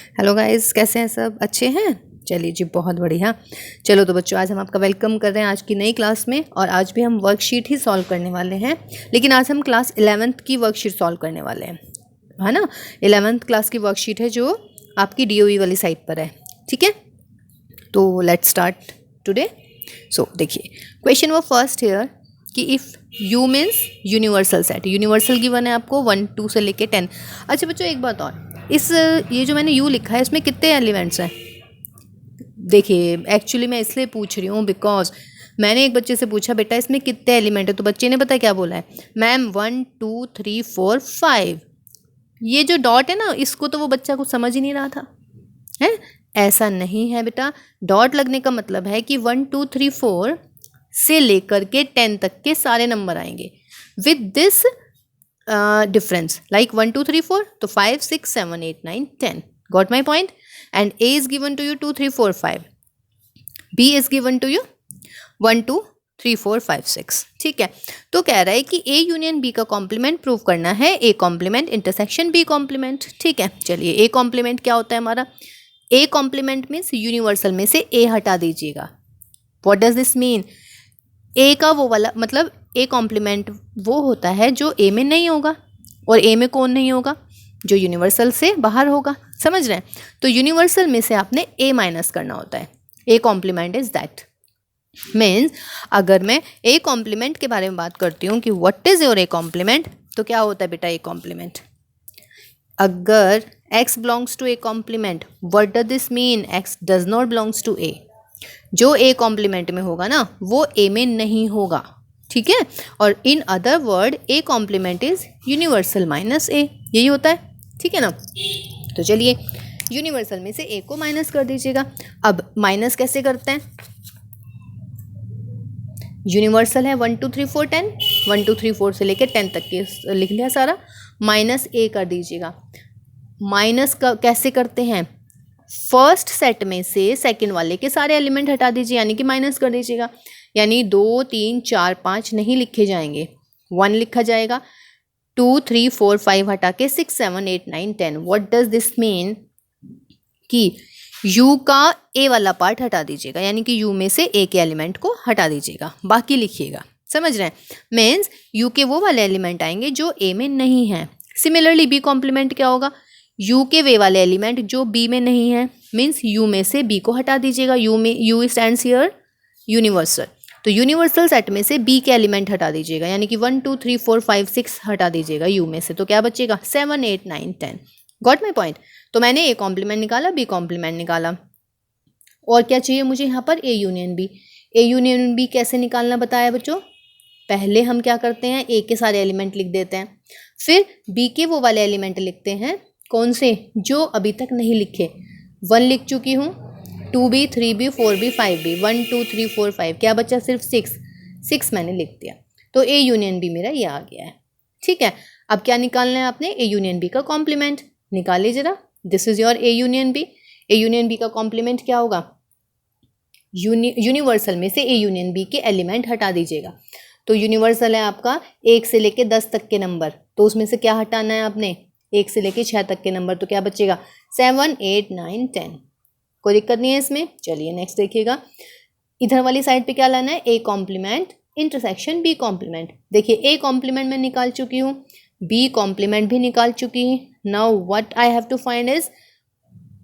Hello guys, कैसे हैं सब? अच्छे हैं? चलिए जी, बहुत बढ़िया। चलो तो बच्चों, आज हम आपका वेलकम कर रहे हैं आज की नई क्लास में। और आज भी हम वर्कशीट ही सॉल्व करने वाले हैं, लेकिन आज हम क्लास 11th की वर्कशीट सॉल्व करने वाले हैं, है ना। 11th क्लास की वर्कशीट है जो आपकी DOE वाली साइट पर है, ठीक है। तो लेट्स स्टार्ट टुडे। सो देखिए, क्वेश्चन वो फर्स्ट हेयर कि if you means universal set, universal given है आपको 1 2 से लेके 10। अच्छा बच्चों, एक बात और, इस ये जो मैंने यू लिखा है इसमें कितने एलिमेंट्स हैं? देखिए, एक्चुअली मैं इसलिए पूछ रही हूँ बिकॉज मैंने एक बच्चे से पूछा, बेटा इसमें कितने एलिमेंट है, तो बच्चे ने पता क्या बोला है, मैम 1 2 3 4 5। ये जो डॉट है ना, इसको तो वो बच्चा कुछ समझ ही नहीं रहा था, है। ऐसा नहीं है बेटा, डॉट लगने का मतलब है कि 1 2 3 4 से लेकर के 10 तक के सारे नंबर आएंगे विद दिस difference, like 1 2 3 4, तो 5 6 7 8 9 10, got my point? And A is given to you 2 3 4 5, B is given to you 1 2 3 4 5 6, ठीक है। तो कह रहा है कि A यूनियन B का कॉम्प्लीमेंट प्रूव करना है, A complement intersection B complement, ठीक है। चलिए, A कॉम्प्लीमेंट क्या होता है हमारा? A कॉम्प्लीमेंट मीन्स यूनिवर्सल में से A हटा दीजिएगा। What does this mean? A का वो वाला मतलब ए कॉम्प्लीमेंट वो होता है जो ए में नहीं होगा, और ए में कौन नहीं होगा? जो यूनिवर्सल से बाहर होगा, समझ रहे हैं। तो यूनिवर्सल में से आपने ए माइनस करना होता है। A complement is that means, अगर मैं ए कॉम्प्लीमेंट के बारे में बात करती हूँ कि what is your A complement, तो क्या होता है बेटा ए कॉम्प्लीमेंट? अगर x belongs to A complement, what does this mean? x does not belongs to A. जो ए कॉम्प्लीमेंट में होगा ना, वो ए में नहीं होगा, ठीक है। और in other word A complement is universal minus A, यही होता है, ठीक है ना। तो चलिए, यूनिवर्सल में से ए को माइनस कर दीजिएगा। अब माइनस कैसे करते हैं? यूनिवर्सल है 1 2 3 4 10, 1 2 3 4 से लेकर 10 तक के लिख लिया सारा, माइनस ए कर दीजिएगा। माइनस का कैसे करते हैं? फर्स्ट सेट में से सेकंड वाले के सारे एलिमेंट हटा दीजिए, यानी कि माइनस कर दीजिएगा। यानी 2 3 4 5 नहीं लिखे जाएंगे, 1 लिखा जाएगा। 2 3 4 5 हटा के 6 7 8 9 10। What does this mean? कि u का a वाला पार्ट हटा दीजिएगा, यानी कि u में से a के एलिमेंट को हटा दीजिएगा, बाकी लिखिएगा, समझ रहे हैं। मीन्स u के वो वाले एलिमेंट आएंगे जो a में नहीं है। सिमिलरली b कॉम्प्लीमेंट क्या होगा? u के वे वाले एलिमेंट जो b में नहीं है, मीन्स u में से b को हटा दीजिएगा। u स्टैंड्स हियर यूनिवर्सल, तो यूनिवर्सल सेट में से b के एलिमेंट हटा दीजिएगा, यानी कि 1 2 3 4 5 6 हटा दीजिएगा u में से, तो क्या बचेगा? 7 8 9 10। Got my point? तो मैंने ए कॉम्प्लीमेंट निकाला, बी कॉम्प्लीमेंट निकाला, और क्या चाहिए मुझे यहाँ पर? A union B. A union B कैसे निकालना बताया बच्चों? पहले हम क्या करते हैं, ए के सारे एलिमेंट लिख देते हैं, फिर बी के वो वाले एलिमेंट लिखते हैं, कौन से? जो अभी तक नहीं लिखे। 1 लिख चुकी हूँ, 2b 3b 4b 5b, 1 2 3 4 5, क्या बचा? सिर्फ 6 मैंने लिख दिया। तो ए यूनियन बी मेरा ये आ गया है, ठीक है। अब क्या निकालना है आपने? ए यूनियन बी का कॉम्प्लीमेंट निकालिए जरा। This is your A union B. A union B का कॉम्प्लीमेंट क्या होगा? यूनिवर्सल में से ए यूनियन बी के एलिमेंट हटा दीजिएगा। तो यूनिवर्सल है आपका 1 से लेके 10 तक के नंबर, तो उसमें से क्या हटाना है आपने? 1 से लेके 6 तक के नंबर, तो क्या बचेगा? 7 8 9 10। कोई दिक्कत नहीं है इसमें। चलिए नेक्स्ट देखिएगा, इधर वाली साइड पे क्या लाना है? A complement intersection B complement. देखिए, ए कॉम्प्लीमेंट में निकाल चुकी हूँ, बी कॉम्प्लीमेंट भी निकाल चुकी हूँ। Now what I have to find is,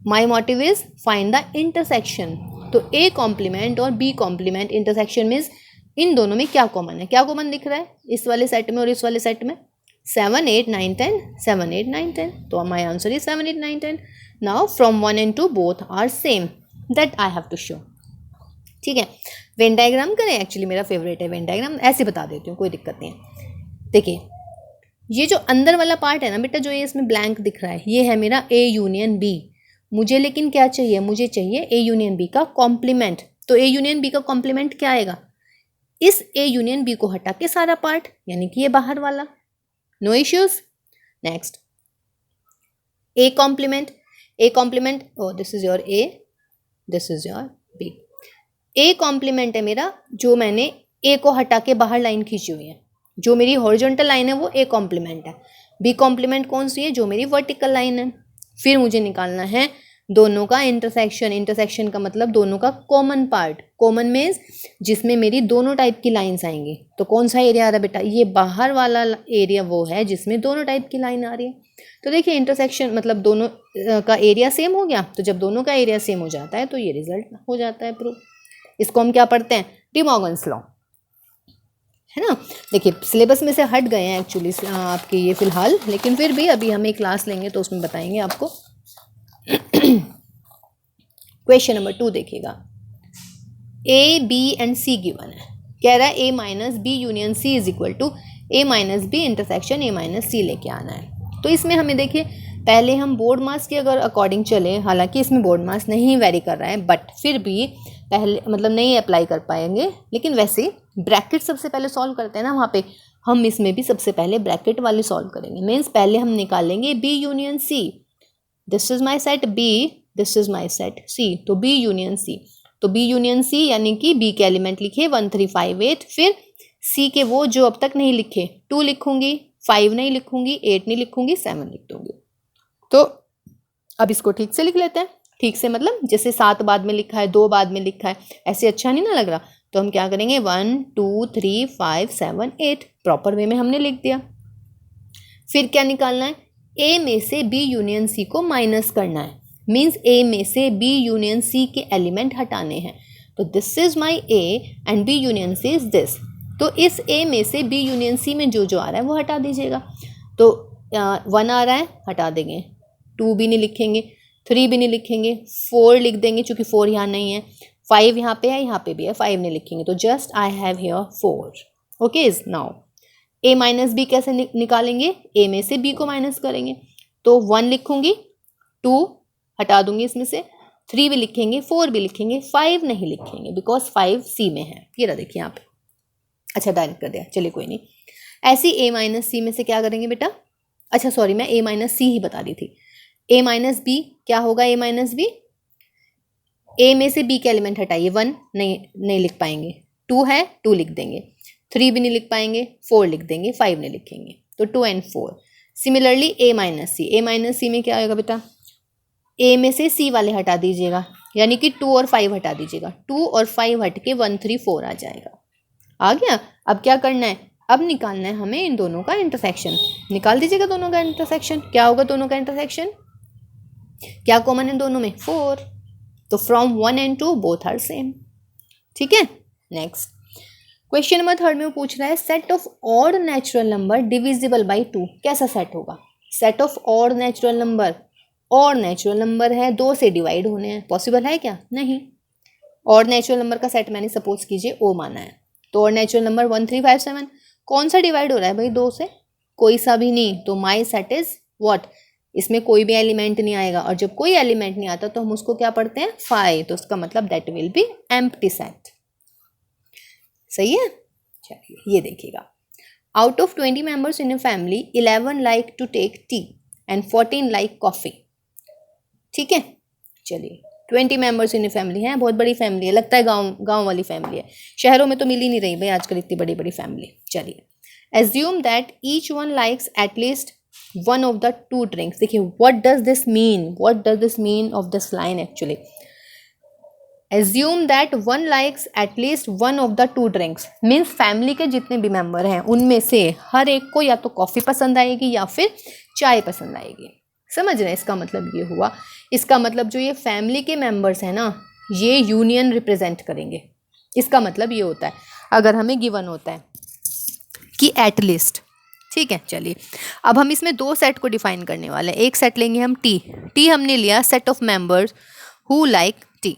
my motive is find the intersection. तो ए कॉम्प्लीमेंट और बी कॉम्प्लीमेंट इंटरसेक्शन मीन्स इन दोनों में क्या कॉमन है? क्या कॉमन दिख रहा है इस वाले सेट में और इस वाले सेट में? 7 8 9 10, 7 8 9 10। तो my answer is 7 8 9 10। Now from 1 and 2 both are same, that I have to show, ठीक है। वेन डायग्राम करें, एक्चुअली मेरा फेवरेट है वेन डायग्राम, ऐसे बता देती हूँ, कोई दिक्कत नहीं है। देखिए, ये जो अंदर वाला पार्ट है ना बेटा, जो ये इसमें ब्लैंक दिख रहा है, ये है मेरा ए यूनियन बी। मुझे लेकिन क्या चाहिए? मुझे चाहिए ए यूनियन बी का कॉम्प्लीमेंट। तो ए यूनियन बी का कॉम्प्लीमेंट क्या आएगा? इस ए यूनियन बी को हटा के सारा पार्ट, यानी कि ये बाहर वाला। No issues. Next, A complement. A complement, oh this is your A, this is your B. A complement है मेरा, जो मैंने ए को हटा के बाहर लाइन खींची हुई है, जो मेरी हॉरिजॉन्टल लाइन है वो ए कॉम्प्लीमेंट है। बी कॉम्प्लीमेंट कौन सी है? जो मेरी वर्टिकल लाइन है। फिर मुझे निकालना है दोनों का इंटरसेक्शन, इंटरसेक्शन का मतलब दोनों का कॉमन पार्ट, कॉमन मीन्स जिसमें मेरी दोनों टाइप की लाइंस आएंगी। तो कौन सा एरिया आ रहा है बेटा, ये बाहर वाला एरिया वो है जिसमें दोनों टाइप की लाइन आ रही है। तो देखिए इंटरसेक्शन मतलब दोनों का एरिया सेम हो गया, तो जब दोनों का एरिया सेम हो जाता है तो ये रिजल्ट हो जाता है प्रूफ। इसको हम क्या पढ़ते हैं, डी मॉर्गन्स लॉ, है ना। देखिए सिलेबस में से हट गए हैं एक्चुअली आपके ये फिलहाल, लेकिन फिर भी अभी हम एक क्लास लेंगे तो उसमें बताएंगे आपको। क्वेश्चन नंबर 2 देखिएगा, A B and C given है, कह रहा है A minus B union C is equal to A minus B intersection A minus C लेके आना है। तो इसमें हमें देखिए पहले हम बोर्ड मास के अगर अकॉर्डिंग चले, हालांकि इसमें बोर्ड मास नहीं वेरी कर रहा है बट फिर भी पहले मतलब नहीं अप्लाई कर पाएंगे, लेकिन वैसे ब्रैकेट सबसे पहले सॉल्व करते हैं ना, वहाँ पे हम इसमें भी सबसे पहले ब्रैकेट वाली सॉल्व करेंगे। मीन्स पहले हम निकालेंगे B union C, this is my set B, this is my set C, तो बी यूनियन सी, तो बी यूनियन सी यानी कि बी के एलिमेंट लिखे 1 3 5 8, फिर सी के वो जो अब तक नहीं लिखे 2 लिखूंगी, 5 नहीं लिखूंगी, 8 नहीं लिखूंगी, 7 लिख दूंगी। तो अब इसको ठीक से लिख लेते हैं, ठीक से मतलब जैसे 7 बाद में लिखा है, 2 बाद में लिखा है, ऐसे अच्छा नहीं ना लग रहा। तो हम क्या करेंगे 1 2 3 5 7 8 प्रॉपर वे में हमने लिख दिया। फिर क्या निकालना है, ए में से बी यूनियन सी को माइनस करना है, मीन्स ए में से बी यूनियन सी के एलिमेंट हटाने हैं। तो this is my A and B union C is this, तो इस ए में से बी यूनियन सी में जो जो आ रहा है वो हटा दीजिएगा। तो 1 आ रहा है हटा देंगे, 2 भी नहीं लिखेंगे, 3 भी नहीं लिखेंगे, 4 लिख देंगे चूँकि 4 यहाँ नहीं है, 5 यहाँ पे है, यहाँ पे भी है, 5 नहीं लिखेंगे, तो just I have here 4। Okay is now A minus B कैसे निकालेंगे, ए में से बी को माइनस करेंगे, तो 1 लिखूंगी, 2 हटा दूंगी इसमें से, 3 भी लिखेंगे, 4 भी लिखेंगे, 5 नहीं लिखेंगे बिकॉज 5 सी में है। ये रहा देखिए यहाँ पे, अच्छा डायरेक्ट कर दिया, चलिए कोई नहीं। ऐसी ए माइनस सी में से क्या करेंगे बेटा, अच्छा सॉरी मैं ए माइनस सी ही बता रही थी, ए माइनस बी क्या होगा, ए माइनस बी, ए में से बी के एलिमेंट हटाइए, 1 नहीं लिख पाएंगे, 2 है 2 लिख देंगे, 3 भी नहीं लिख पाएंगे, 4 लिख देंगे, 5 नहीं लिखेंगे, तो 2 and 4। Similarly A minus C, A minus C में क्या आएगा बेटा, ए में से सी वाले हटा दीजिएगा, यानी कि 2 और 5 हटा दीजिएगा, 2 और 5 हट के 1 3 4 आ जाएगा। आ गया। अब क्या करना है, अब निकालना है हमें इन दोनों का इंटरसेक्शन। निकाल दीजिएगा दोनों का इंटरसेक्शन, क्या होगा दोनों का इंटरसेक्शन, क्या कॉमन है दोनों में, 4, तो from 1 and 2 both are same. ठीक है, नेक्स्ट क्वेश्चन नंबर 3 में वो पूछ रहा है set of odd natural number divisible by 2, कैसा सेट होगा, set of odd natural number, और नेचुरल नंबर है 2 से डिवाइड होने हैं, पॉसिबल है क्या, नहीं। और नेचुरल नंबर का सेट मैंने सपोज कीजिए ओ माना है, तो और नेचुरल नंबर 1 3 5 7 कौन सा डिवाइड हो रहा है भाई 2 से, कोई सा भी नहीं, तो माई सेट इज व्हाट, इसमें कोई भी एलिमेंट नहीं आएगा, और जब कोई एलिमेंट नहीं आता तो हम उसको क्या पढ़ते हैं 5, तो उसका मतलब that will be empty set. सही है, चलिए ये देखिएगा, out of 20 members in a family 11 like to take tea and 14 like coffee. ठीक है, चलिए 20 मेंबर्स इन ए फैमिली है, बहुत बड़ी फैमिली है, लगता है गांव वाली फैमिली है, शहरों में तो मिल ही नहीं रही भाई आजकल इतनी बड़ी बड़ी फैमिली। चलिए assume that each one likes at least one of the 2 drinks. देखिए what does this mean, what does this mean of this line actually, assume that one likes at least one of the 2 drinks, means family के जितने भी member हैं उनमें से हर एक को या तो कॉफ़ी पसंद आएगी या फिर चाय पसंद आएगी। समझ रहे हैं, इसका मतलब ये हुआ, इसका मतलब जो ये फैमिली के मेंबर्स हैं ना ये यूनियन रिप्रेजेंट करेंगे। इसका मतलब ये होता है अगर हमें गिवन होता है कि एटलीस्ट, ठीक है। चलिए अब हम इसमें 2 सेट को डिफाइन करने वाले हैं, एक सेट लेंगे हम टी हमने लिया set of members who like tea,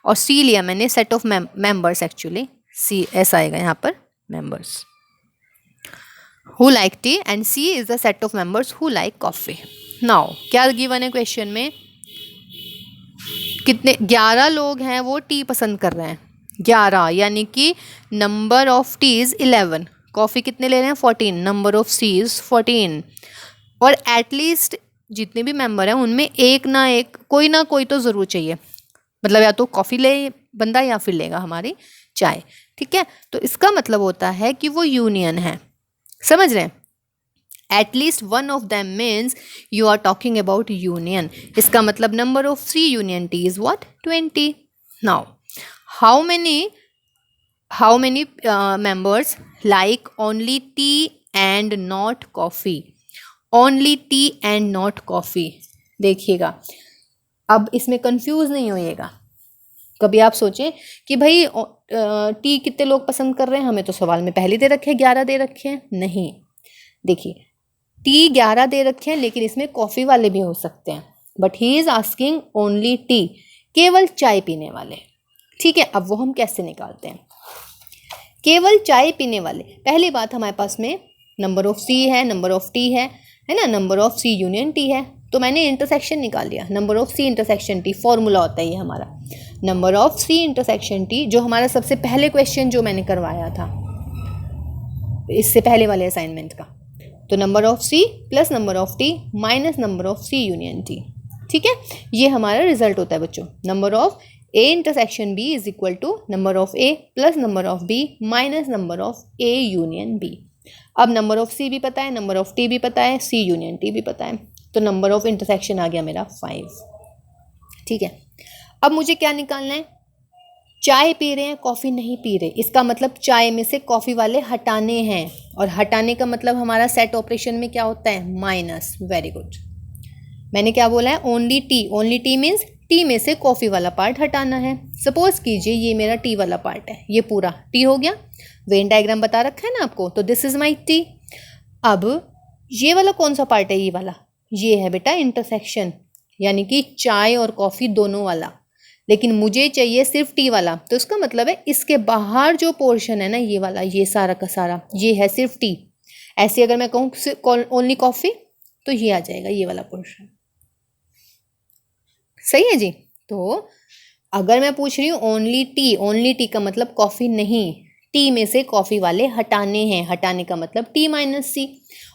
और सी लिया मैंने set of members, actually C ऐसा आएगा यहाँ पर, members who like tea and C is the set of members who like coffee. Now क्या गिवन है क्वेश्चन में, कितने 11 लोग हैं वो टी पसंद कर रहे हैं, 11 यानी कि number of T is 11, coffee कितने ले रहे हैं 14, नंबर ऑफ सी इज़ 14, और एटलीस्ट जितने भी मेंबर हैं उनमें एक ना कोई तो ज़रूर चाहिए, मतलब या तो कॉफ़ी ले बंदा या फिर लेगा हमारी चाय। ठीक है, तो इसका मतलब होता है कि वो यूनियन है, समझ रहे हैं। At least one of them means you are talking about union. इसका मतलब number of C union T is what? 20. Now how many members like only tea and not coffee? only tea and not coffee. देखिएगा, अब इसमें confuse नहीं होइएगा. कभी आप सोचें कि भाई टी कितने लोग पसंद कर रहे हैं, हमें तो सवाल में पहले दे रखे हैं 11 दे रखे हैं. नहीं, देखिए टी 11 दे रखे हैं, लेकिन इसमें कॉफ़ी वाले भी हो सकते हैं. But he is asking only T, केवल चाय पीने वाले. ठीक है, अब वो हम कैसे निकालते हैं? केवल चाय पीने वाले. पहली बात, हमारे पास में नंबर ऑफ सी है, नंबर ऑफ टी है ना, number of C union T है. तो मैंने इंटरसेक्शन निकाल लिया. Number of C intersection T formula होता है ये हमारा. Number of C intersection T, जो हमारा सबसे पहले क्वेश्चन जो मैंने करवाया था इससे पहले वाले असाइनमेंट का. तो number of C plus number of T minus number of C union T. ठीक है, ये हमारा रिजल्ट होता है बच्चों. Number of A intersection B is equal to number of A plus number of B minus number of A union B. अब number of C भी पता है, नंबर ऑफ टी भी पता है, सी यूनियन टी भी पता है. तो नंबर ऑफ इंटरसेक्शन आ गया मेरा 5. ठीक है, अब मुझे क्या निकालना है? चाय पी रहे हैं, कॉफ़ी नहीं पी रहे. इसका मतलब चाय में से कॉफ़ी वाले हटाने हैं. और हटाने का मतलब हमारा सेट ऑपरेशन में क्या होता है? माइनस. Very good. मैंने क्या बोला है? Only T. Only T means T में से कॉफ़ी वाला पार्ट हटाना है. सपोज कीजिए ये मेरा टी वाला पार्ट है, ये पूरा टी हो गया. वेन डायग्राम बता रखा है ना आपको, तो दिस इज़ माई टी. अब ये वाला कौन सा पार्ट है? ये वाला, ये है बेटा इंटरसेक्शन, यानी कि चाय और कॉफ़ी दोनों वाला. लेकिन मुझे चाहिए सिर्फ टी वाला. तो इसका मतलब है इसके बाहर जो पोर्शन है ना, ये वाला, ये सारा का सारा, ये है सिर्फ टी. ऐसे अगर मैं कहूँ ओनली कॉफ़ी, तो ये आ जाएगा ये वाला पोर्शन. सही है जी. तो अगर मैं पूछ रही हूँ ओनली टी, ओनली टी का मतलब कॉफ़ी नहीं, टी में से कॉफ़ी वाले हटाने हैं. हटाने का मतलब टी माइनस सी.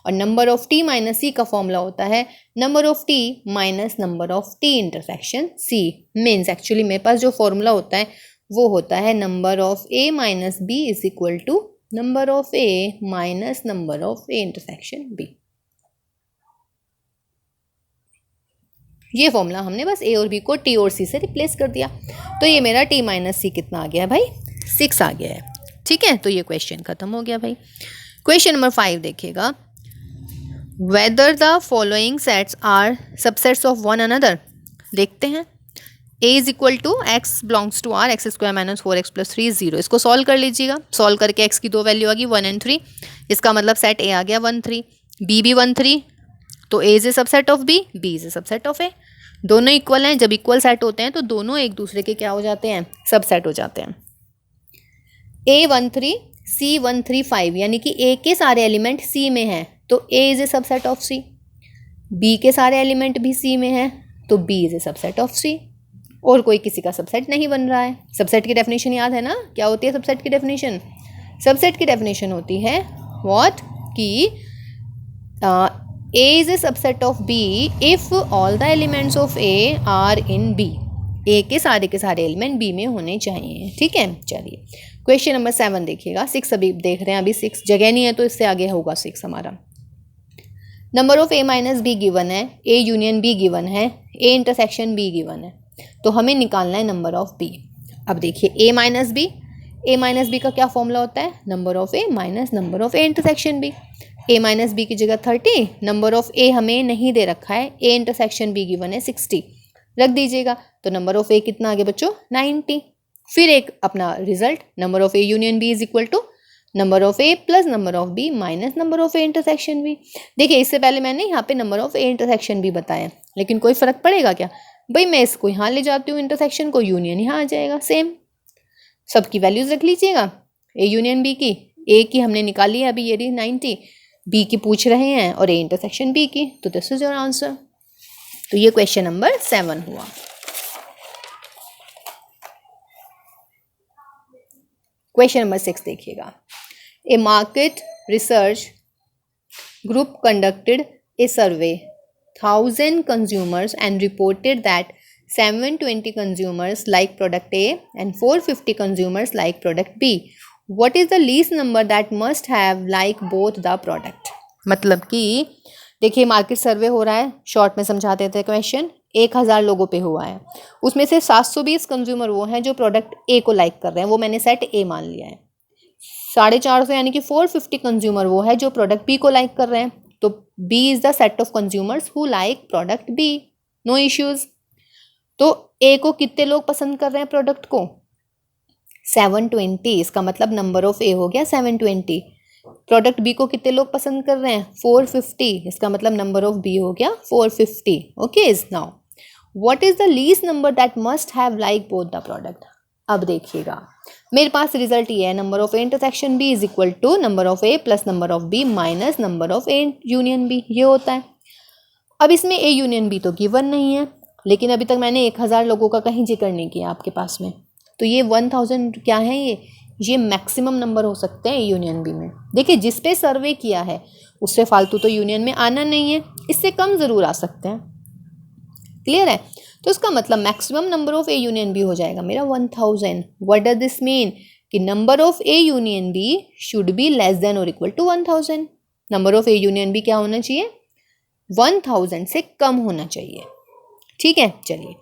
और number of T minus C का फॉर्मूला होता है number of T minus number of T intersection C. Means actually मेरे पास जो फॉर्मूला होता है वो होता है number of A minus B is equal to number of A minus number of A intersection B. ये फॉर्मूला हमने बस ए और बी को टी और सी से रिप्लेस कर दिया. तो ये मेरा टी माइनस सी कितना आ गया है भाई? 6 आ गया है. ठीक है, तो ये क्वेश्चन खत्म हो गया भाई. क्वेश्चन नंबर 5 देखिएगा. Whether the following sets are subsets of one another. देखते हैं. A is equal to x belongs to R x square minus 4x plus 3 0. इसको सॉल्व कर लीजिएगा. सॉल्व करके एक्स की दो वैल्यू आ गई 1 and 3. इसका मतलब सेट ए आ गया 1 3, बी भी 1 3. तो A is a subset of B, B is a subset of A. दोनों इक्वल हैं. जब इक्वल सेट होते हैं तो दोनों एक दूसरे के क्या हो जाते हैं? सबसेट हो जाते हैं. ए 1 3 सी 1 3 5, यानी कि ए के सारे एलिमेंट सी में हैं, तो A is a subset of C. B के सारे एलिमेंट भी सी में हैं, तो B is a subset of C. और कोई किसी का सबसेट नहीं बन रहा है. सबसेट की डेफिनेशन याद है ना? क्या होती है सबसेट की डेफिनेशन? सबसेट की डेफिनेशन होती है व्हाट, कि A is a subset of B if all the elements of A are in B. A के सारे एलिमेंट B में होने चाहिए. ठीक है, चलिए क्वेश्चन नंबर 7 देखिएगा. 6 अभी देख रहे हैं, अभी 6 जगह नहीं है तो इससे आगे होगा 6 हमारा. Number of A minus be given है, A यूनियन B गिवन है, A इंटरसेक्शन B गिवन है. तो हमें निकालना है नंबर ऑफ B. अब देखिए A माइनस बी का क्या फॉर्मूला होता है? Number of A minus number of A intersection B. A minus B की जगह 30, नंबर ऑफ A हमें नहीं दे रखा है, A इंटरसेक्शन B गिवन है 60, रख दीजिएगा. तो नंबर ऑफ A कितना आ गया बच्चों? 90. फिर एक अपना result, number of A union B is equal to number of A plus number of B minus number of A intersection B. देखिए इससे पहले मैंने यहाँ पे number of A intersection B बताया, लेकिन कोई फ़र्क पड़ेगा क्या भाई? मैं इसको यहाँ ले जाती हूँ इंटरसेक्शन को, यूनियन यहाँ आ जाएगा. सेम सबकी वैल्यूज़ रख लीजिएगा. A यूनियन B की, A की हमने निकाली है अभी, ये रही 90, बी की पूछ रहे हैं, और ए इंटरसेक्शन बी की. तो दिस इज योर आंसर. तो ये क्वेश्चन नंबर 7 हुआ. क्वेश्चन नंबर 6 देखिएगा. A market research group conducted a survey 1000 consumers and reported that 720 consumers like product A and 450 consumers like product B. What is the least number that must have like both the product? मतलब कि देखिए market सर्वे हो रहा है, short में समझा देते हैं क्वेश्चन। 1000 लोगों पे हुआ है, उसमें से 720 कंज्यूमर वो हैं जो प्रोडक्ट ए को लाइक कर रहे हैं, वो मैंने सेट ए मान लिया है। 450 यानी कि 450 कंज्यूमर वो है जो प्रोडक्ट बी को लाइक कर रहे हैं, तो B is the set of consumers who like product B, no issues. तो ए को कितने लोग पसंद कर रहे हैं प्रोडक्ट को? 720, इसका मतलब नंबर ऑफ ए हो गया 720। प्रोडक्ट बी को कितने लोग पसंद कर रहे हैं? 450, इसका मतलब नंबर ऑफ बी हो गया 450। Okay, is now what is the least number that must have like both the product. अब देखिएगा मेरे पास रिजल्ट ये है, number of A intersection B is equal to number of A plus number of B minus number of A union B, ये होता है। अब इसमें ए यूनियन बी तो गिवन नहीं है, लेकिन अभी तक मैंने 1000 लोगों का कहीं जिक्र नहीं किया आपके पास में, तो ये 1000 क्या है, ये मैक्सिमम नंबर हो सकते हैं यूनियन बी में। देखिए जिस पे सर्वे किया है उससे फालतू तो यूनियन में आना नहीं है, इससे कम ज़रूर आ सकते हैं। क्लियर है? तो इसका मतलब maximum number of A union B हो जाएगा मेरा 1000। व्हाट डज दिस मीन कि number of A union B should be less than और equal to 1000। Number of A union B क्या होना चाहिए? 1000 से कम होना चाहिए। ठीक है, चलिए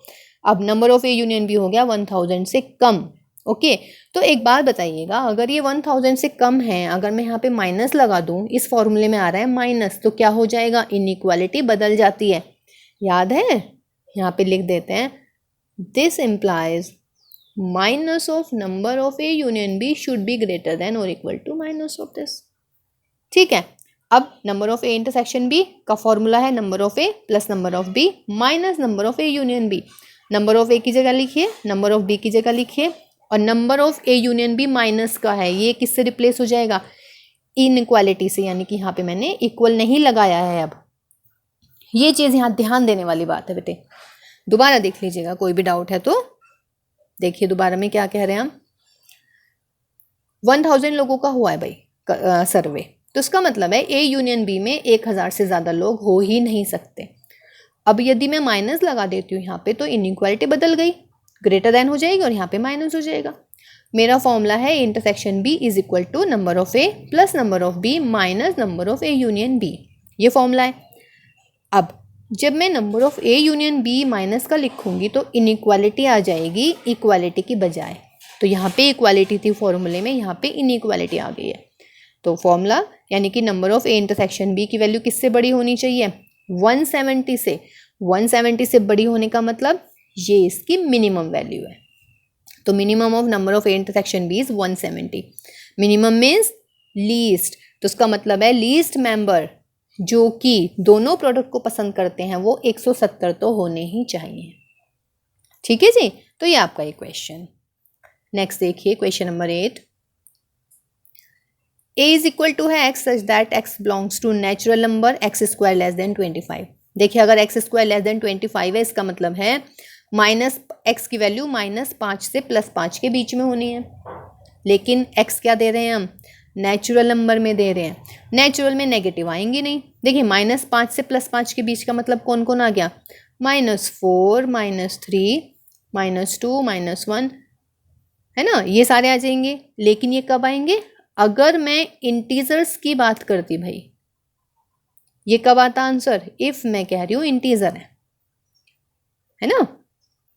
अब number of A union B हो गया 1000 से कम। ओके, तो एक बात बताइएगा, अगर ये 1000 से कम है, अगर मैं यहाँ पे माइनस लगा दूँ, इस फॉर्मूले में आ रहा है माइनस, तो क्या हो जाएगा? इनइक्वालिटी बदल जाती है, याद है? यहाँ पे लिख देते हैं this implies minus of number of A union B should be greater than और equal to minus of this. ठीक है, अब number of A intersection B का फॉर्मूला है number of A plus number of B minus number of A union B. Number of A की जगह लिखिए, number of B की जगह लिखिए, और number of A union B minus का है, ये किससे रिप्लेस हो जाएगा? इनइक्वालिटी से, यानी कि यहाँ पे मैंने इक्वल नहीं लगाया है। अब ये चीज़ यहाँ ध्यान देने वाली बात है बेटे, दोबारा देख लीजिएगा, कोई भी डाउट है तो देखिए दोबारा में क्या कह रहे हैं हम। 1000 लोगों का हुआ है भाई सर्वे, तो इसका मतलब है ए यूनियन बी में 1000 से ज़्यादा लोग हो ही नहीं सकते। अब यदि मैं माइनस लगा देती हूँ यहाँ पे, तो इनइक्वालिटी बदल गई, ग्रेटर देन हो जाएगी और यहाँ पे माइनस हो जाएगा। मेरा फॉर्मूला है intersection B is equal to number of A plus number of B minus number of A union B, ये फॉर्मूला है। अब जब मैं number of A union B minus का लिखूंगी तो इनइक्वालिटी आ जाएगी इक्वालिटी की बजाय, तो यहाँ पे इक्वालिटी थी फॉर्मूले में, यहाँ पे इनइक्वालिटी आ गई है। तो फॉर्मूला यानी कि number of A intersection B की वैल्यू किससे बड़ी होनी चाहिए? 170 से। 170 से बड़ी होने का मतलब ये इसकी मिनिमम वैल्यू है, तो minimum of number of A intersection B is 170। Minimum means least, तो उसका मतलब है लीस्ट मेंबर जो कि दोनों प्रोडक्ट को पसंद करते हैं वो 170 तो होने ही चाहिए। ठीक है जी, तो ये आपका एक क्वेश्चन। नेक्स्ट देखिए question number 8। A is equal to है x such that x belongs to natural number x square less than 25। देखिए अगर एक्स स्क्वायर लेस देन 25 है, इसका मतलब है माइनस एक्स की वैल्यू -5 से +5 के बीच में होनी है, लेकिन एक्स क्या दे रहे हैं हम? नेचुरल नंबर में दे रहे हैं, नेचुरल में नेगेटिव आएंगे नहीं। देखिए -5 से +5 के बीच का मतलब कौन कौन आ गया? -4, -3, -2, -1, है ना, ये सारे आ जाएंगे। लेकिन ये कब आएंगे? अगर मैं इंटीजर्स की बात करती भाई, ये कब आता आंसर? इफ मैं कह रही हूँ इंटीजर है ना,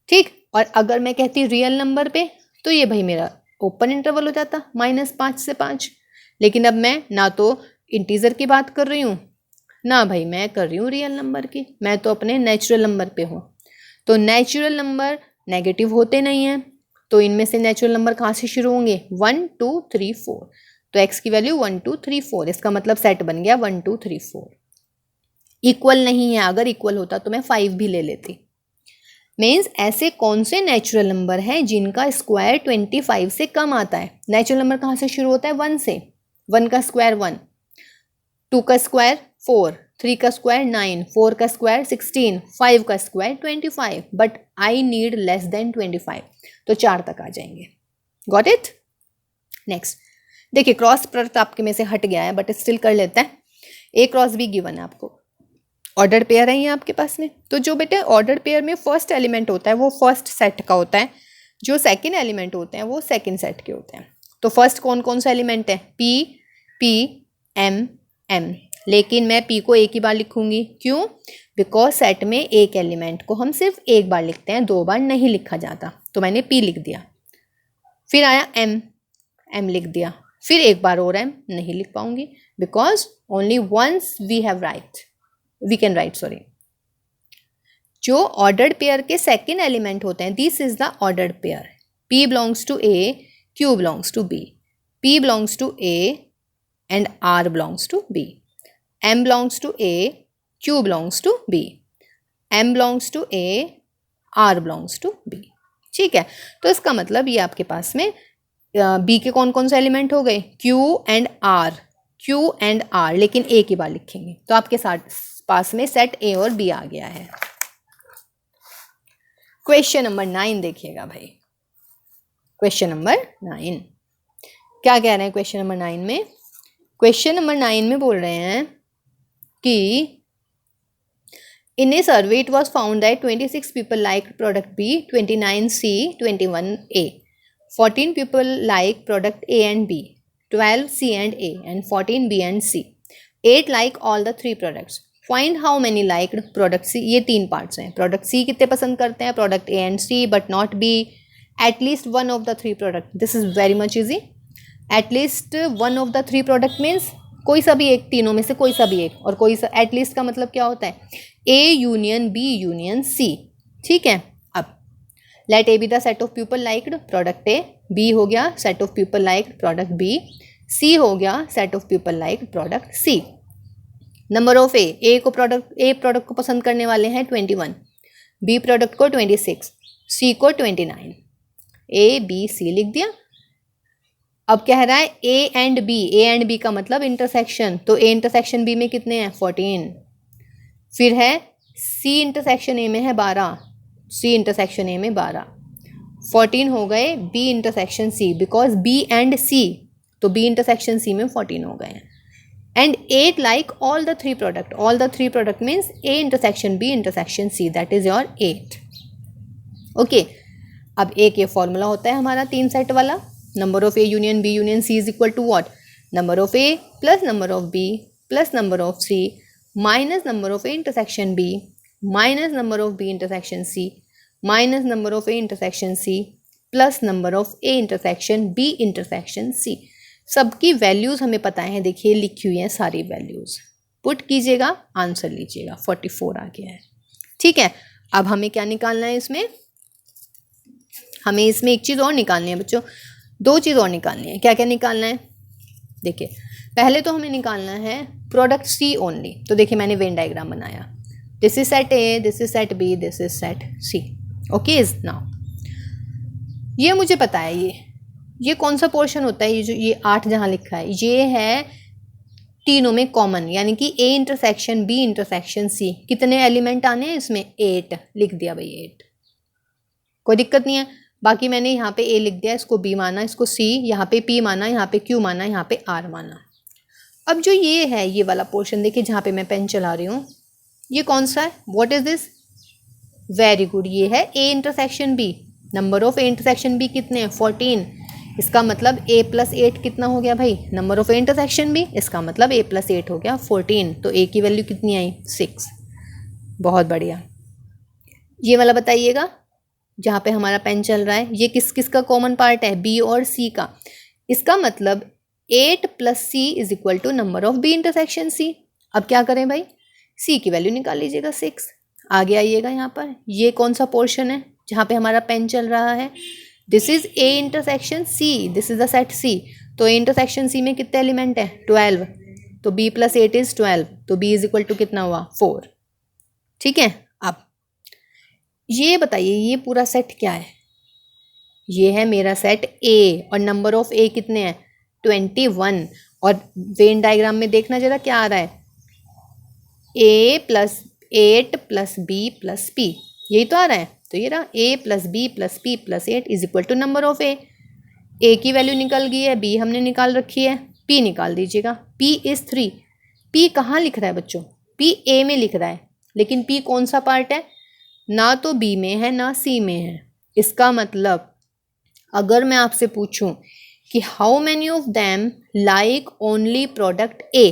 ठीक। और अगर मैं कहती रियल नंबर पे तो ये भाई मेरा ओपन इंटरवल हो जाता -5 से 5। लेकिन अब मैं ना तो इंटीजर की बात कर रही हूँ ना भाई मैं कर रही हूँ रियल नंबर की, मैं तो अपने नेचुरल नंबर पे हूँ। तो नेचुरल नंबर नेगेटिव होते नहीं हैं, तो इनमें से नेचुरल नंबर कहाँ से शुरू होंगे? 1 2 3 4, तो x की वैल्यू 1 2 3 4, इसका मतलब सेट बन गया 1 2 3 4। इक्वल नहीं है, अगर इक्वल होता तो मैं 5 भी ले लेती। मीन्स ऐसे कौन से नेचुरल नंबर हैं जिनका स्क्वायर 25 से कम आता है? नेचुरल नंबर कहाँ से शुरू होता है? 1 से। 1 का स्क्वायर 1, 2 का स्क्वायर 4, 3 का स्क्वायर 9, 4 का स्क्वायर 16, 5 का square 25, but I need less than 25, तो 4 तक आ जाएंगे। Got it? नेक्स्ट देखिए क्रॉस प्रोडक्ट आपके में से हट गया है बट स्टिल कर लेता है। ए क्रॉस बी गिवन है आपको, ऑर्डर पेयर है ये आपके पास में। तो जो बेटे ऑर्डर पेयर में फर्स्ट एलिमेंट होता है वो फर्स्ट सेट का होता है, जो सेकंड एलिमेंट होते हैं वो सेकंड सेट के होते हैं। तो फर्स्ट कौन कौन सा एलिमेंट है? पी पी एम एम, लेकिन मैं P को एक ही बार लिखूंगी। क्यों? बिकॉज सेट में एक एलिमेंट को हम सिर्फ एक बार लिखते हैं, 2 बार नहीं लिखा जाता। तो मैंने P लिख दिया। फिर आया M लिख दिया। फिर एक बार और M नहीं लिख पाऊंगी because only once we can write जो ऑर्डर्ड पेयर के सेकेंड एलिमेंट होते हैं, this is the ordered pair. P belongs to A, Q belongs to B, P belongs to A and R belongs to B, M belongs to A, Q belongs to B, M belongs to A, R belongs to B। ठीक है, तो इसका मतलब ये आपके पास में B के कौन कौन से एलिमेंट हो गए? Q एंड R, लेकिन एक ही बार लिखेंगे। तो आपके पास में सेट A और B आ गया है। क्वेश्चन नंबर 9 देखिएगा भाई। क्वेश्चन नंबर 9 क्या कह रहे हैं? क्वेश्चन नंबर 9 में, क्वेश्चन नंबर 9 में बोल रहे हैं कि in a survey it was found that 26 people like product B, 29 C, 21 A, 14 people like product A and B, 12 C and A, and 14 B and C, 8 like all the 3 products. Find how many liked product C. ये 3 parts हैं। Product C कितने पसंद करते हैं? Product A and C but not B. At least one of the 3 product. This is very much easy. At least one of the 3 product means कोई सा भी एक, तीनों में से कोई सा भी एक। और कोई सा, at least का मतलब क्या होता है? A union B union C। ठीक है, अब let A be the set of people liked product A, B हो गया set of people liked product B, C हो गया set of people liked product C। Number of A को product को पसंद करने वाले हैं 21, बी प्रोडक्ट को 26, सी को 29। ए बी सी लिख दिया। अब कह रहा है ए एंड बी का मतलब इंटरसेक्शन, तो ए इंटरसेक्शन बी में कितने हैं? 14। फिर है सी इंटरसेक्शन ए में है 12, सी इंटरसेक्शन ए में 12, 14 हो गए B intersection C, because B and C, तो बी इंटरसेक्शन सी में 14 हो गए हैं। And 8 like all the 3 product. All the 3 product means A intersection B intersection C. That is your 8. Okay. अब एक ये फॉर्मूला होता है हमारा 3 सेट वाला। Number of A union B union C is equal to what? Number of A plus number of B plus number of C minus number of A intersection B minus number of B intersection C minus number of A intersection C plus number of A intersection B intersection C। सबकी values हमें पता है, देखिए लिखी हुई हैं सारी values. Put कीजिएगा, आंसर लीजिएगा, 44 आ गया है। ठीक है, अब हमें क्या निकालना है इसमें? हमें इसमें एक चीज़ और निकालनी है बच्चों, 2 चीज़ और निकालनी है। क्या क्या निकालना है? देखिए, पहले तो हमें निकालना है प्रोडक्ट सी ओनली। तो देखिए मैंने वेन डायग्राम बनाया, this is set A, this is set B, this is set C. Okay, is now ये मुझे पता है, ये कौन सा पोर्शन होता है? ये जो ये 8 जहाँ लिखा है, ये है तीनों में कॉमन, यानी कि A intersection B intersection C। कितने एलिमेंट आने हैं इसमें? 8 लिख दिया भाई, 8, कोई दिक्कत नहीं है। बाकी मैंने यहाँ पे A लिख दिया, इसको B माना, इसको C, यहाँ पे P माना, यहाँ पे Q माना, यहाँ पे R माना। अब जो ये है, ये वाला पोर्शन देखिए जहाँ पे मैं पेन चला रही हूँ, ये कौन सा है? What is this? Very good, ये है A intersection B। Number of A intersection B कितने हैं? 14। इसका मतलब A प्लस 8 कितना हो गया भाई? Number of A intersection B। इसका मतलब A प्लस 8 हो गया 14। तो A की वैल्यू कितनी आई? 6। बहुत बढ़िया। ये वाला बताइएगा जहाँ पे हमारा पेन चल रहा है, ये किस किस का कॉमन पार्ट है? B और C का। इसका मतलब 8 plus C is equal to number of B intersection C। अब क्या करें भाई? C की वैल्यू निकाल लीजिएगा 6। आगे आइएगा यहाँ पर, ये कौन सा पोर्शन है जहाँ पे हमारा पेन चल रहा है? This is A intersection C, this is the set C। तो A इंटरसेक्शन C में कितने एलिमेंट हैं? 12। तो B प्लस 8 इज 12, तो B इज इक्वल टू कितना हुआ? 4। ठीक है, अब ये बताइए ये पूरा सेट क्या है? ये है मेरा सेट A और नंबर ऑफ A कितने हैं? 21। और वेन डायग्राम में देखना जरा क्या आ रहा है? A plus 8 plus B plus P, यही तो आ रहा है। तो ये रहा A plus B plus P plus 8 is equal to number of A की वैल्यू निकल गई है, B हमने निकाल रखी है, P निकाल दीजिएगा। P is 3। P कहाँ लिख रहा है बच्चों? P A में लिख रहा है, लेकिन P कौन सा पार्ट है? ना तो B में है ना C में है। इसका मतलब अगर मैं आपसे पूछूं कि how many of them like only product A,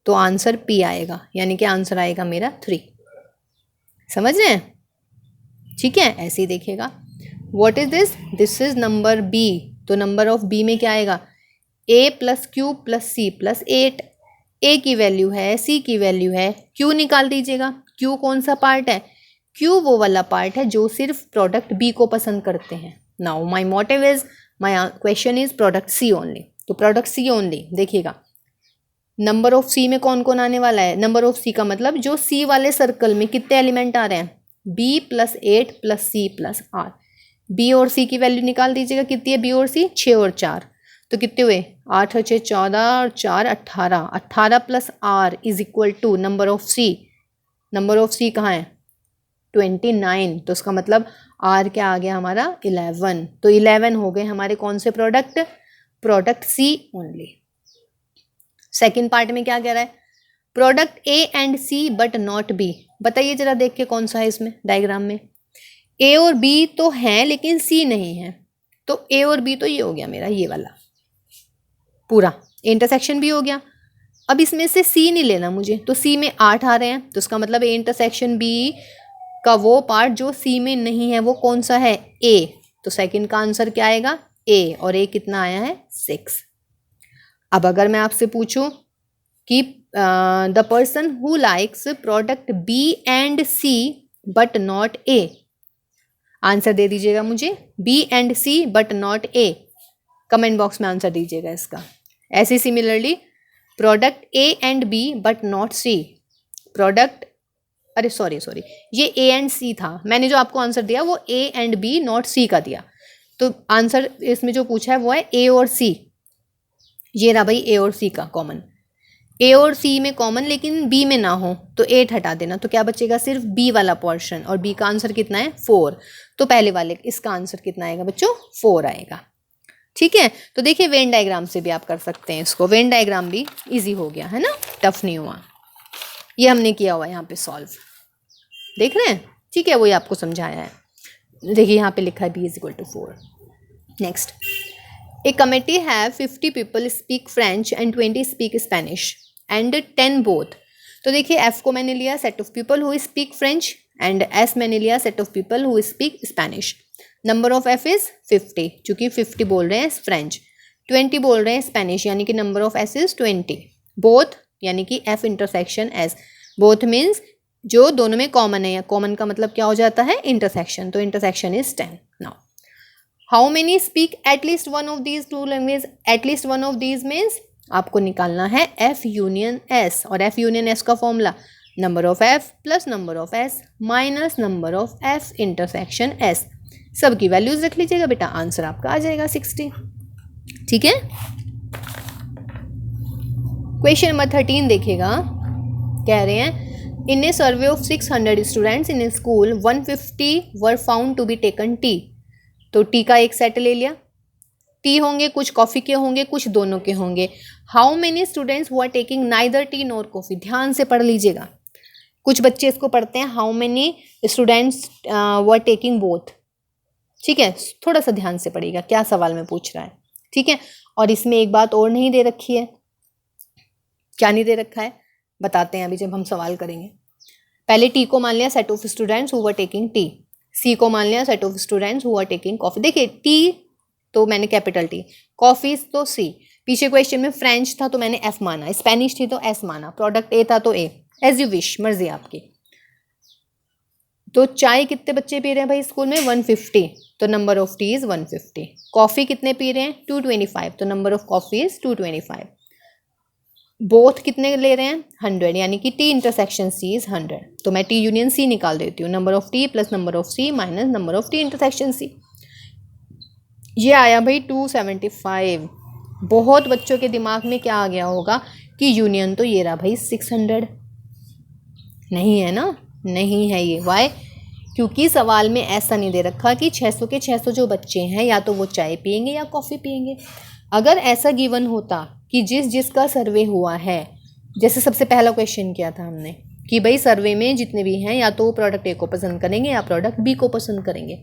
तो आंसर पी आएगा, यानी कि आंसर आएगा मेरा 3। समझ रहे हैं? ठीक है, ऐसे ही देखिएगा। What is this? This is number B. तो नंबर ऑफ बी में क्या आएगा? a plus Q plus C plus 8। a की वैल्यू है, c की वैल्यू है, q निकाल दीजिएगा। q कौन सा पार्ट है? q वो वाला पार्ट है जो सिर्फ प्रोडक्ट b को पसंद करते हैं। Now my motive is, my question is product c only. तो प्रोडक्ट c ओनली देखिएगा। नंबर ऑफ c में कौन कौन आने वाला है? नंबर ऑफ c का मतलब जो c वाले सर्कल में कितने एलिमेंट आ रहे हैं? b plus 8 plus c plus r। b और c की वैल्यू निकाल दीजिएगा। कितनी है b और c? 6 और 4, तो कितने हुए? 8 और 6 14 और 4 18। 18 plus r is equal to number of c। Number of c कहाँ है? 29। तो उसका मतलब r क्या आ गया हमारा? 11। तो 11 हो गए हमारे कौन से product? Product c only. Second part में क्या कह रहा है? Product a and c but not b। बताइए जरा देख के कौन सा है इसमें डायग्राम में? a और b तो हैं लेकिन c नहीं है। तो a और b तो ये हो गया मेरा, ये वाला पूरा इंटरसेक्शन भी हो गया। अब इसमें से c नहीं लेना मुझे, तो c में 8 आ रहे हैं, तो उसका मतलब a इंटरसेक्शन b का वो पार्ट जो c में नहीं है वो कौन सा है? a। तो सेकंड का आंसर क्या आएगा? a। और a कितना आया है? 6। अब अगर मैं आपसे पूछूं कि the person who likes product b and c but not a, answer दे दीजिएगा मुझे। b and c but not a, comment box में आंसर दीजिएगा इसका। ऐसे similarly product a and b but not c, product, अरे सॉरी ये a and c था, मैंने जो आपको आंसर दिया वो a and b not c का दिया। तो आंसर इसमें जो पूछा है वो है a और c। ये रहा भाई a और c का कॉमन। a और c में कॉमन लेकिन b में ना हो तो 8 हटा देना, तो क्या बचेगा? सिर्फ b वाला पोर्शन। और b का आंसर कितना है? 4। तो पहले वाले इसका आंसर कितना आएगा बच्चों? 4 आएगा। ठीक है, तो देखिए वेन डायग्राम से भी आप कर सकते हैं इसको। वेन डायग्राम भी इजी हो गया है ना, टफ नहीं हुआ। ये हमने किया हुआ यहाँ पे सॉल्व, देख रहे हैं? ठीक है, वही आपको समझाया है। देखिए यहाँ पे लिखा है b is equal to 4। Next, a committee have 50 people speak French and 20 speak Spanish and 10 both. तो देखिए f को मैंने लिया set of people who speak French and s मैंने लिया set of people who speak Spanish. Number of f is 50, चूंकि 50 बोल रहे हैं फ्रेंच, 20 बोल रहे हैं स्पेनिश, यानी कि number of s is 20। Both यानी कि f intersection s, both means जो दोनों में कॉमन है, या कॉमन का मतलब क्या हो जाता है? इंटरसेक्शन। तो intersection is 10। Now how many speak at least one of these two language? At least one of these means आपको निकालना है f यूनियन s, और f यूनियन s का formula number of f plus number of s minus number of f intersection s। सब की values रख लीजिएगा बेटा, आंसर आपका आ जाएगा 60। ठीक है, क्वेश्चन नंबर 13 देखिएगा। कह रहे हैं in a survey of 600 students in a school 150 were found to be taken tea. तो टी का एक सेट ले लिया, टी होंगे कुछ कॉफ़ी के होंगे कुछ दोनों के होंगे। How many students who are taking neither tea nor coffee? ध्यान से पढ़ लीजिएगा, कुछ बच्चे इसको पढ़ते हैं how many students who are taking both. ठीक है, थोड़ा सा ध्यान से पढ़िएगा क्या सवाल में पूछ रहा है। ठीक है, और इसमें एक बात और नहीं दे रखी है। क्या नहीं दे रखा है बताते हैं अभी जब हम सवाल करेंगे। पहले टी को मान लिया set of students who are taking tea, C को मान लिया set of students who are taking coffee. देखिए टी तो मैंने कैपिटल टी, कॉफ़ी तो सी, पीछे क्वेश्चन में फ्रेंच था तो मैंने एफ माना, स्पेनिश थी तो एस माना, प्रोडक्ट ए था तो ए, एज यू विश, मर्जी आपकी। तो चाय कितने बच्चे पी रहे हैं भाई स्कूल में? 150, तो number of T is 150। Coffee कितने पी रहे हैं? 225, तो number of coffee is 225। Both कितने ले रहे हैं? 100, यानी कि टी इंटरसेक्शन सी इज़ 100। तो मैं टी यूनियन सी निकाल देती हूँ, number of T plus number of C minus number of T intersection C. ये आया भाई 275। बहुत बच्चों के दिमाग में क्या आ गया होगा कि यूनियन तो ये रहा भाई 600। नहीं है ना, नहीं है ये। वाई? क्योंकि सवाल में ऐसा नहीं दे रखा कि 600 के 600 जो बच्चे हैं या तो वो चाय पियेंगे या कॉफ़ी पियेंगे। अगर ऐसा गिवन होता कि जिसका सर्वे हुआ है, जैसे सबसे पहला क्वेश्चन किया था हमने कि भाई सर्वे में जितने भी हैं या तो वो प्रोडक्ट ए को पसंद करेंगे या प्रोडक्ट बी को पसंद करेंगे,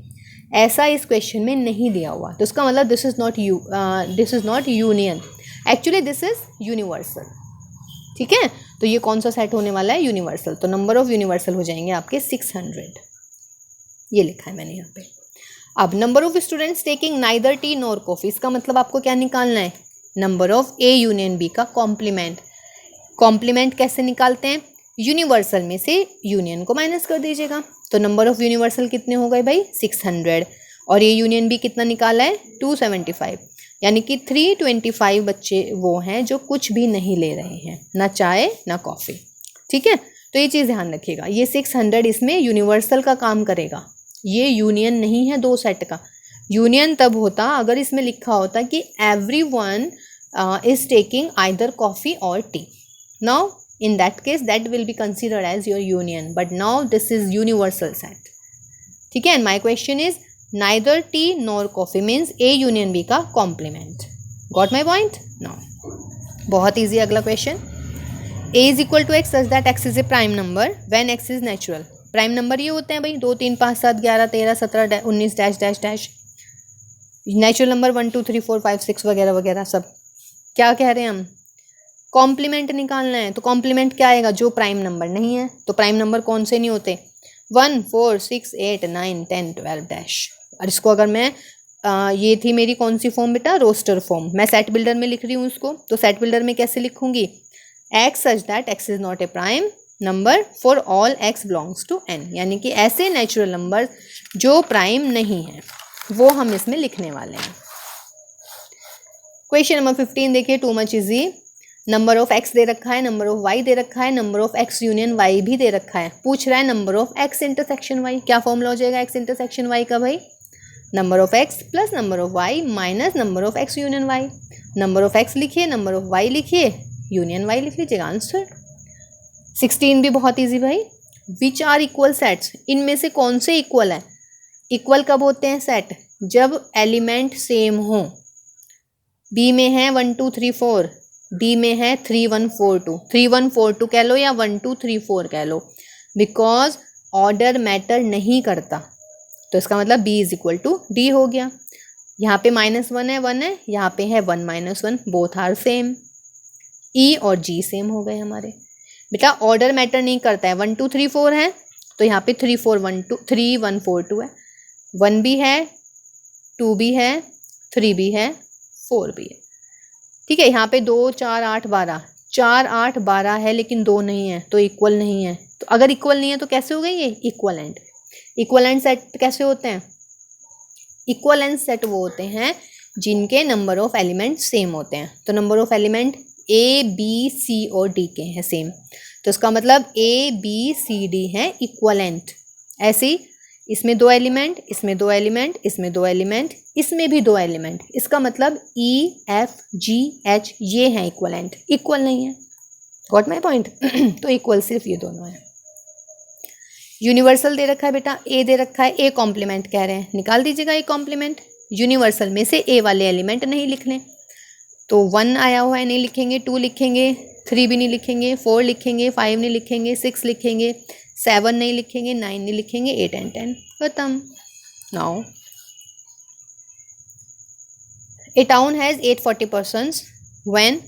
ऐसा इस क्वेश्चन में नहीं दिया हुआ, तो इसका मतलब this is not union, actually this is universal. ठीक है, तो ये कौन सा सेट होने वाला है, यूनिवर्सल। तो नंबर ऑफ यूनिवर्सल हो जाएंगे आपके 600, ये लिखा है मैंने यहाँ पे। अब number of students taking neither tea nor coffee, इसका मतलब आपको क्या निकालना है, number of A union B का कॉम्प्लीमेंट। कॉम्प्लीमेंट कैसे निकालते हैं, यूनिवर्सल में से यूनियन को माइनस कर दीजिएगा। तो नंबर ऑफ यूनिवर्सल कितने हो गए भाई, 600, और ये यूनियन बी कितना निकाला है, 275, यानी कि 325 बच्चे वो हैं जो कुछ भी नहीं ले रहे हैं, ना चाय ना कॉफ़ी। ठीक है, तो ये चीज़ ध्यान रखिएगा, ये 600 इसमें यूनिवर्सल का काम करेगा, ये यूनियन नहीं है दो सेट का। यूनियन तब होता अगर इसमें लिखा होता कि everyone is taking either coffee or tea. Now in that case that will be considered as your union, but now this is universal set. ठीक है, and my question is neither tea nor coffee means A union B का complement. Got my point? Now बहुत easy अगला question. A is equal to x such that x is a prime number when x is natural. Prime number ये होते हैं भाई 2 3 5 7 11 13 17 19 dash dash dash. Natural number 1 2 3 4 5 6 वगैरह वगैरह सब। क्या कह रहे हैं हम, कॉम्प्लीमेंट निकालना है। तो कॉम्प्लीमेंट क्या आएगा, जो प्राइम नंबर नहीं है। तो प्राइम नंबर कौन से नहीं होते, 1 4 6 8 9 10 12 डैश। और इसको अगर मैं ये थी मेरी कौन सी फॉर्म बेटा, रोस्टर फॉर्म, मैं सेट बिल्डर में लिख रही हूँ उसको। तो सेट बिल्डर में कैसे लिखूंगी, X such that X is not a prime number for all X belongs to N, यानी कि ऐसे नेचुरल नंबर जो प्राइम नहीं है वो हम इसमें लिखने वाले हैं। क्वेश्चन नंबर 15 देखिए, too much easy. Number of X दे रखा है, नंबर ऑफ वाई दे रखा है, number of X union Y भी दे रखा है। पूछ रहा है number of X intersection Y, क्या फॉर्मूला हो जाएगा एक्स इंटरसेक्शन वाई का भाई, number of X plus number of Y minus number of X union Y. Number of X लिखिए, नंबर ऑफ वाई लिखिए, यूनियन वाई लिख लीजिएगा, आंसर। 16 भी बहुत इजी भाई, विच आर इक्वल सेट्स, इनमें से कौन से इक्वल है। इक्वल कब होते हैं सेट, जब एलिमेंट सेम हो। बी में है 1 2 3 4, डी में है 3 1 4 2, 3 1 4 2 कह लो या 1 2 3 4 कह लो, बिकॉज ऑर्डर मैटर नहीं करता। तो इसका मतलब B is equal to D हो गया। यहाँ पे -1 है 1 है, यहाँ पे है 1 -1, बोथ आर सेम। ई और जी सेम हो गए हमारे। बेटा ऑर्डर मैटर नहीं करता है, 1 2 3 4 है तो यहाँ पे 3 4 1 2 3 1 4 2 है, 1 भी है 2 भी है 3 भी है 4 भी है। ठीक है, यहाँ पे 2 4 8 12, 4 8 12 है लेकिन 2 नहीं है तो इक्वल नहीं है। तो अगर इक्वल नहीं है तो कैसे हो गई ये इक्वलेंट। इक्वलेंट सेट कैसे होते हैं, इक्वलेंट सेट वो होते हैं जिनके नंबर ऑफ एलिमेंट सेम होते हैं। तो number of element A B C और डी के हैं सेम, तो इसका मतलब ए बी सी डी है इक्वलेंट। ऐसे ही इसमें 2 एलिमेंट, इसमें 2 एलिमेंट, इसमें 2 एलिमेंट, इसमें भी 2 एलिमेंट, इसका मतलब ई एफ जी एच ये हैं इक्वलेंट, इक्वल नहीं है। Got my point. तो इक्वल सिर्फ ये दोनों है। यूनिवर्सल दे रखा है बेटा, ए दे रखा है, ए कॉम्प्लीमेंट कह रहे हैं, निकाल दीजिएगा ए कॉम्प्लीमेंट। यूनिवर्सल में से ए वाले एलिमेंट नहीं लिखने, तो 1 आया हुआ है नहीं लिखेंगे, 2 लिखेंगे, 3 भी नहीं लिखेंगे, 4 लिखेंगे, 5 नहीं लिखेंगे, 6 लिखेंगे, 7 नहीं लिखेंगे, 9 नहीं लिखेंगे, 8 एंड 10 खत्म। Now A town has 840 persons when,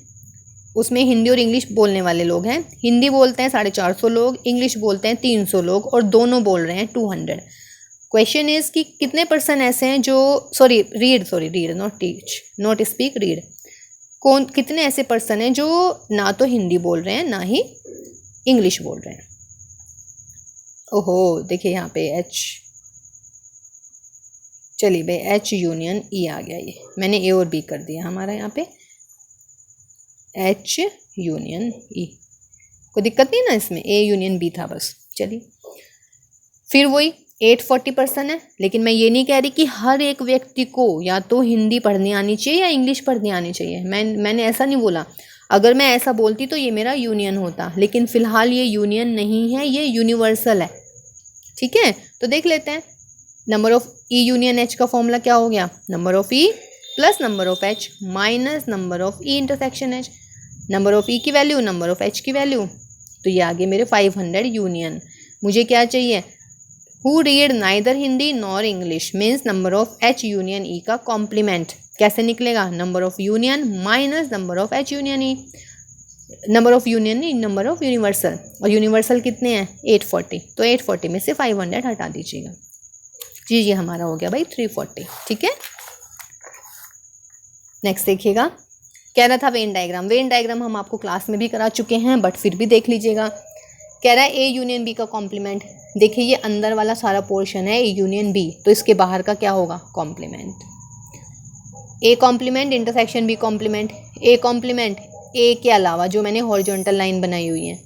उसमें हिंदी और इंग्लिश बोलने वाले लोग हैं। हिंदी बोलते हैं 450 लोग, इंग्लिश बोलते हैं 300 लोग और दोनों बोल रहे हैं 200। क्वेश्चन इज कि कितने पर्सन ऐसे हैं जो read not teach not speak read, कौन कितने ऐसे पर्सन हैं जो ना तो हिंदी बोल रहे हैं ना ही इंग्लिश बोल रहे हैं। ओहो देखिए यहाँ पे एच, चलिए भाई एच यूनियन ई आ गया, ये मैंने ए और बी कर दिया हमारा यहाँ पे एच यूनियन ई, कोई दिक्कत नहीं ना इसमें, ए यूनियन बी था बस। चलिए फिर वही 840 पर्सन है, लेकिन मैं ये नहीं कह रही कि हर एक व्यक्ति को या तो हिंदी पढ़नी आनी चाहिए या इंग्लिश पढ़नी आनी चाहिए, मैंने ऐसा नहीं बोला। अगर मैं ऐसा बोलती तो ये मेरा यूनियन होता, लेकिन फ़िलहाल ये यूनियन नहीं है, ये यूनिवर्सल है। ठीक है, तो देख लेते हैं। Number of E union H का फॉर्मूला क्या हो गया, number of E plus number of H minus number of E intersection H, number of E की वैल्यू नंबर ऑफ एच की वैल्यू, तो ये आगे मेरे 500 यूनियन। मुझे क्या चाहिए, who read neither Hindi nor English means number of H union E का कॉम्प्लीमेंट कैसे निकलेगा, number of union minus number of H union E. Number of union नहीं, नंबर ऑफ यूनिवर्सल, और यूनिवर्सल कितने हैं 840, तो 840 में से 500 हटा दीजिएगा जी। ये हमारा हो गया भाई 340, ठीक है। नेक्स्ट देखिएगा, कह रहा था वेन डायग्राम। वेन डायग्राम हम आपको क्लास में भी करा चुके हैं, बट फिर भी देख लीजिएगा। कह रहा है ए यूनियन बी का कॉम्प्लीमेंट। देखिए ये अंदर वाला सारा पोर्शन है ए यूनियन बी, तो इसके बाहर का क्या होगा complement. A complement intersection B complement. A complement A के अलावा जो मैंने हॉरिजॉन्टल लाइन बनाई हुई है,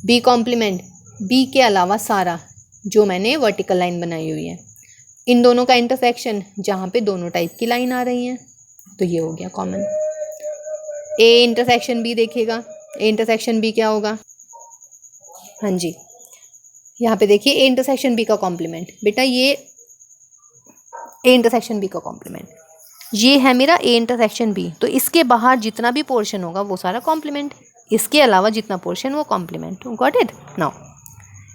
बी कॉम्प्लीमेंट बी के अलावा सारा जो मैंने वर्टिकल लाइन बनाई हुई है, इन दोनों का इंटरसेक्शन जहाँ पे दोनों टाइप की लाइन आ रही हैं, तो ये हो गया कॉमन। ए इंटरसेक्शन बी देखिएगा, ए इंटरसेक्शन बी क्या होगा, हाँ जी यहाँ पे देखिए ए इंटरसेक्शन बी का कॉम्प्लीमेंट, बेटा ये ए इंटरसेक्शन बी का कॉम्प्लीमेंट, ये है मेरा ए इंटरसेक्शन बी, तो इसके बाहर जितना भी पोर्शन होगा वो सारा कॉम्प्लीमेंट, इसके अलावा जितना पोर्शन वो complement. Got it. Now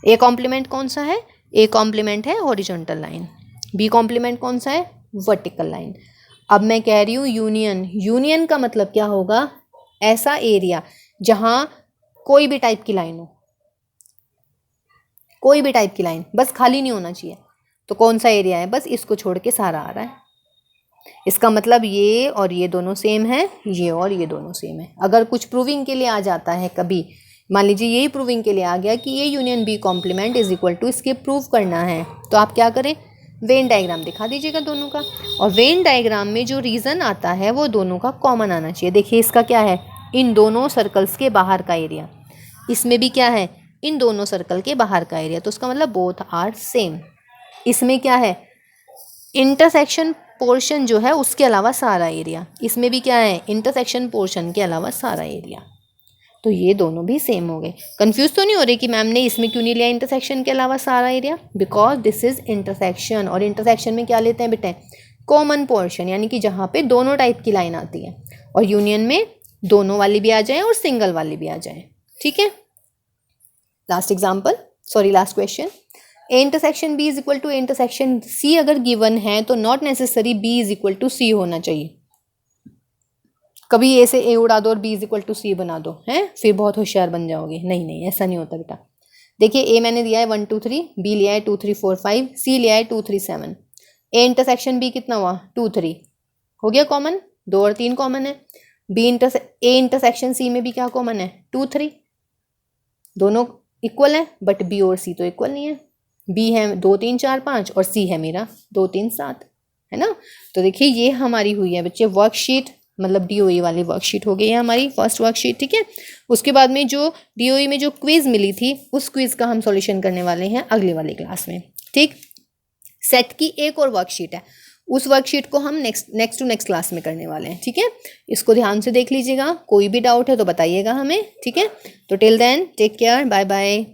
A complement कौन सा है, ए कॉम्प्लीमेंट है हॉरिजॉन्टल लाइन, बी कॉम्प्लीमेंट कौन सा है वर्टिकल लाइन। अब मैं कह रही हूँ यूनियन, यूनियन का मतलब क्या होगा, ऐसा एरिया जहाँ कोई भी टाइप की लाइन हो, कोई भी टाइप की लाइन, बस खाली नहीं होना चाहिए। तो कौन सा एरिया है, बस इसको छोड़ के सारा आ रहा है। इसका मतलब ये और ये दोनों सेम है, ये और ये दोनों सेम है। अगर कुछ प्रूविंग के लिए आ जाता है कभी, मान लीजिए यही प्रूविंग के लिए आ गया कि ये union B complement is equal to, इसके प्रूव करना है, तो आप क्या करें, वेन डायग्राम दिखा दीजिएगा दोनों का, और वेन डायग्राम में जो रीज़न आता है वो दोनों का कॉमन आना चाहिए। देखिए इसका क्या है, इन दोनों सर्कल्स के बाहर का एरिया, इसमें भी क्या है इन दोनों सर्कल के बाहर का एरिया, तो उसका मतलब बोथ आर सेम। इसमें क्या है इंटरसेक्शन पोर्शन जो है उसके अलावा सारा एरिया, इसमें भी क्या है इंटरसेक्शन पोर्शन के अलावा सारा एरिया, तो ये दोनों भी सेम हो गए। कंफ्यूज तो नहीं हो रही कि मैम ने इसमें क्यों नहीं लिया इंटरसेक्शन के अलावा सारा area, because this is intersection, और इंटरसेक्शन में क्या लेते हैं बेटे कॉमन पोर्शन, यानी कि जहाँ पे दोनों टाइप की लाइन आती है, और यूनियन में दोनों वाली भी आ जाए और सिंगल वाली भी आ जाए, ठीक है। Last example, sorry last question, A intersection B is equal to intersection C अगर गिवन है तो not necessary B is equal to C होना चाहिए। कभी ए से ए उड़ा दो और B is equal to C बना दो, हैं फिर बहुत होशियार बन जाओगे। नहीं नहीं ऐसा नहीं होता बेटा। देखिए ए मैंने दिया है 1 2 3, बी लिया है 2 3 4 5, सी लिया है 2 3 7, ए इंटरसेक्शन बी कितना हुआ 2 3, हो गया कॉमन, 2 और 3 कॉमन है। ए इंटरसेक्शन सी में भी क्या कॉमन है 2 3, दोनों इक्वल है, बट बी और सी तो इक्वल नहीं है, बी है 2 3 4 5 और सी है मेरा 2 3 7, है ना। तो देखिए ये हमारी हुई है बच्चे वर्कशीट, मतलब डीओई वाली वर्कशीट हो गई है हमारी फर्स्ट वर्कशीट, ठीक है। उसके बाद में जो डीओई में जो क्विज मिली थी उस क्विज का हम सॉल्यूशन करने वाले हैं अगली वाली क्लास में, ठीक। सेट की एक और वर्कशीट है, उस वर्कशीट को हम नेक्स्ट टू नेक्स्ट क्लास में करने वाले हैं, ठीक है। इसको ध्यान से देख लीजिएगा, कोई भी डाउट है तो बताइएगा हमें, ठीक है। तो till then take care, bye bye.